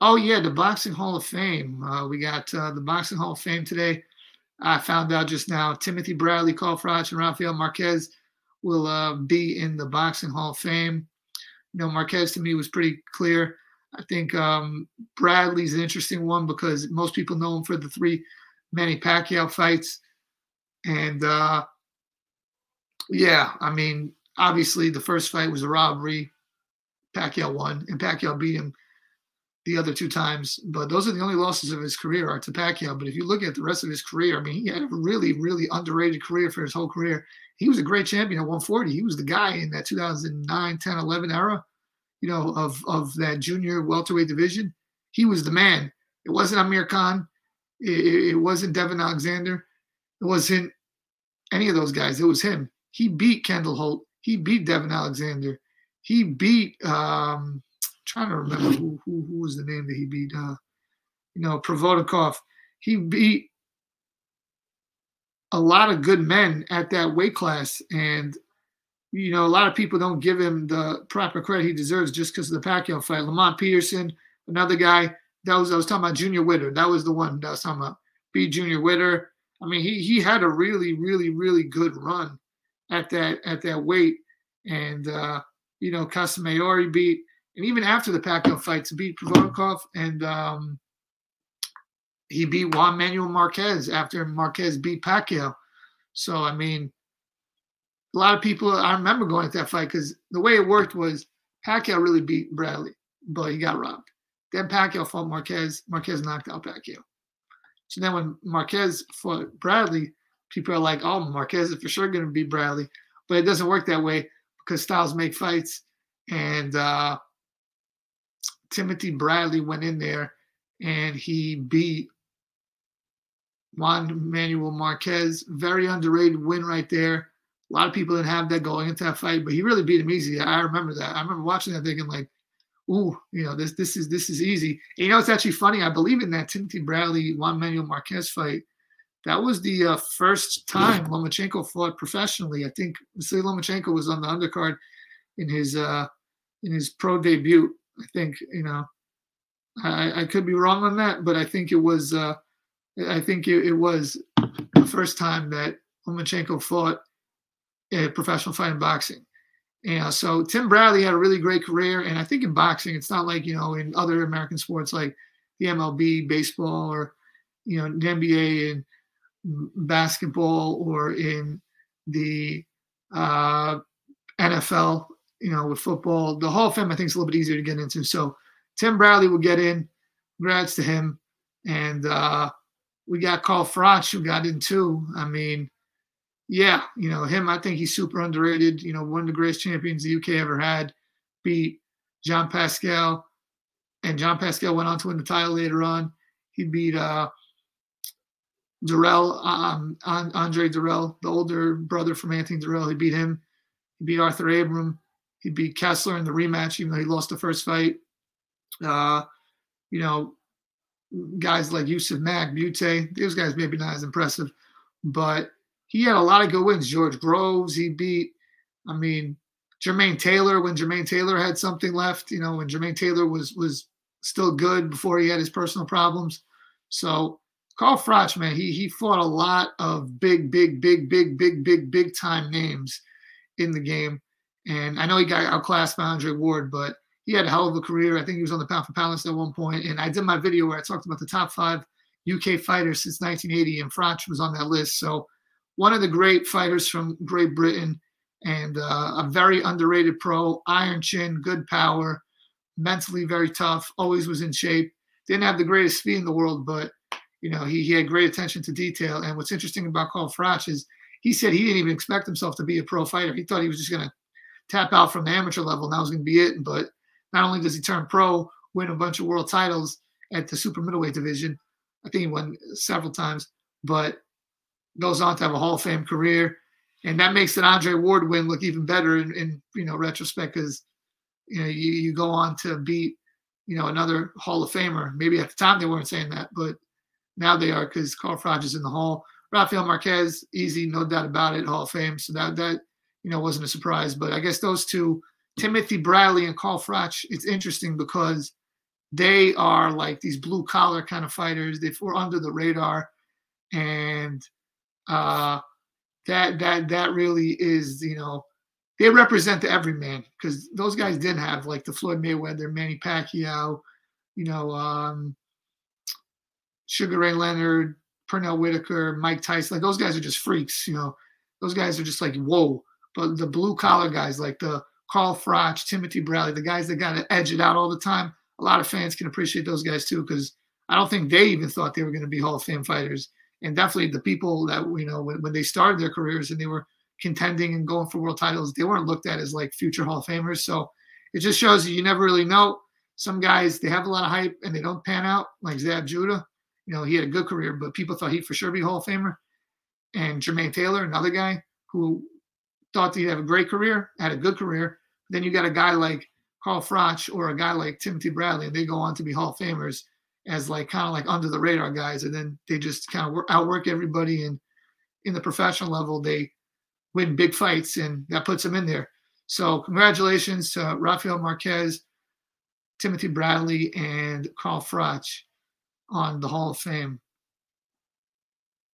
Oh yeah, the Boxing Hall of Fame. We got the Boxing Hall of Fame today. I found out just now Timothy Bradley, Carl Froch, and Rafael Marquez will be in the Boxing Hall of Fame. Marquez to me was pretty clear. I think Bradley's an interesting one because most people know him for the three Manny Pacquiao fights. And yeah, I mean, obviously the first fight was a robbery. Pacquiao won, and Pacquiao beat him the other two times. But those are the only losses of his career are to Pacquiao. But if you look at the rest of his career, I mean, he had a really, really underrated career for his whole career. He was a great champion at 140. He was the guy in that 2009, 10, 11 era, of that junior welterweight division. He was the man. It wasn't Amir Khan. It wasn't Devin Alexander. It wasn't any of those guys. It was him. He beat Kendall Holt. He beat Devin Alexander. He beat trying to remember who was the name that he beat. Provodnikov. He beat a lot of good men at that weight class, and a lot of people don't give him the proper credit he deserves just because of the Pacquiao fight. Lamont Peterson, another guy. I was talking about Junior Witter. That was the one that I was talking about. Beat Junior Witter. I mean, he had a really, really, really good run at that weight, and Casamayor beat, and even after the Pacquiao fights, beat Provodnikov, and he beat Juan Manuel Marquez after Marquez beat Pacquiao. So I mean, a lot of people, I remember going at that fight because the way it worked was Pacquiao really beat Bradley, but he got robbed. Then Pacquiao fought Marquez. Marquez knocked out Pacquiao. So then when Marquez fought Bradley, people are like, oh, Marquez is for sure going to beat Bradley. But it doesn't work that way because styles make fights. And Timothy Bradley went in there and he beat Juan Manuel Marquez. Very underrated win right there. A lot of people didn't have that going into that fight, but he really beat him easy. I remember that. I remember watching that thinking like, ooh, this is easy. And it's actually funny. I believe in that Timothy Bradley Juan Manuel Marquez fight. That was the first time Lomachenko fought professionally. I think Vasily Lomachenko was on the undercard in his pro debut. I think I could be wrong on that, but I think it was it was the first time that Lomachenko fought a professional fight in boxing. And so Tim Bradley had a really great career, and I think in boxing, it's not like in other American sports like the MLB, baseball, or the NBA and basketball, or in the NFL, with football. The Hall of Fame, I think, is a little bit easier to get into. So Tim Bradley will get in. Congrats to him. And we got Carl Froch, who got in too. I mean, yeah, him, I think he's super underrated. One of the greatest champions the UK ever had. Beat Jean Pascal, and Jean Pascal went on to win the title later on. He beat Durrell, Andre Durrell, the older brother from Anthony Durrell. He beat him. He beat Arthur Abram. He beat Kessler in the rematch, even though he lost the first fight. Guys like Yusuf Mack, Butte, those guys maybe not as impressive, but he had a lot of good wins. George Groves, he beat, Jermaine Taylor, when Jermaine Taylor had something left, when Jermaine Taylor was still good before he had his personal problems. So Carl Froch, man, he fought a lot of big time names in the game. And I know he got outclassed by Andre Ward, but he had a hell of a career. I think he was on the pound for pound list at one point. And I did my video where I talked about the top 5 UK fighters since 1980, and Froch was on that list. So one of the great fighters from Great Britain, and a very underrated pro, iron chin, good power, mentally very tough, always was in shape. Didn't have the greatest speed in the world, but he had great attention to detail. And what's interesting about Carl Froch is he said he didn't even expect himself to be a pro fighter. He thought he was just going to tap out from the amateur level, and that was going to be it. But not only does he turn pro, win a bunch of world titles at the super middleweight division, I think he won several times, but goes on to have a Hall of Fame career. And that makes an Andre Ward win look even better in retrospect, because you go on to beat another Hall of Famer. Maybe at the time they weren't saying that, but now they are, because Carl Froch is in the Hall. Rafael Marquez, easy, no doubt about it, Hall of Fame. So that wasn't a surprise. But I guess those two, Timothy Bradley and Carl Froch, it's interesting because they are like these blue collar kind of fighters. They were under the radar, and uh, that really is, they represent the everyman, because those guys didn't have like the Floyd Mayweather, Manny Pacquiao, you know, Sugar Ray Leonard, Pernell Whitaker, Mike Tyson. Like those guys are just freaks. Those guys are just like whoa. But the blue collar guys like the Carl Froch, Timothy Bradley, the guys that got to edge it out all the time. A lot of fans can appreciate those guys too, because I don't think they even thought they were going to be Hall of Fame fighters. And definitely the people that when they started their careers and they were contending and going for world titles, they weren't looked at as like future Hall of Famers. So it just shows you never really know. Some guys, they have a lot of hype and they don't pan out, like Zab Judah. He had a good career, but people thought he'd for sure be Hall of Famer. And Jermaine Taylor, another guy who thought he'd have a great career, had a good career. Then you got a guy like Carl Froch or a guy like Timothy Bradley, and they go on to be Hall of Famers as like kind of like under the radar guys. And then they just kind of outwork everybody. And in the professional level, they win big fights, and that puts them in there. So congratulations to Rafael Márquez, Timothy Bradley, and Carl Froch on the Hall of Fame.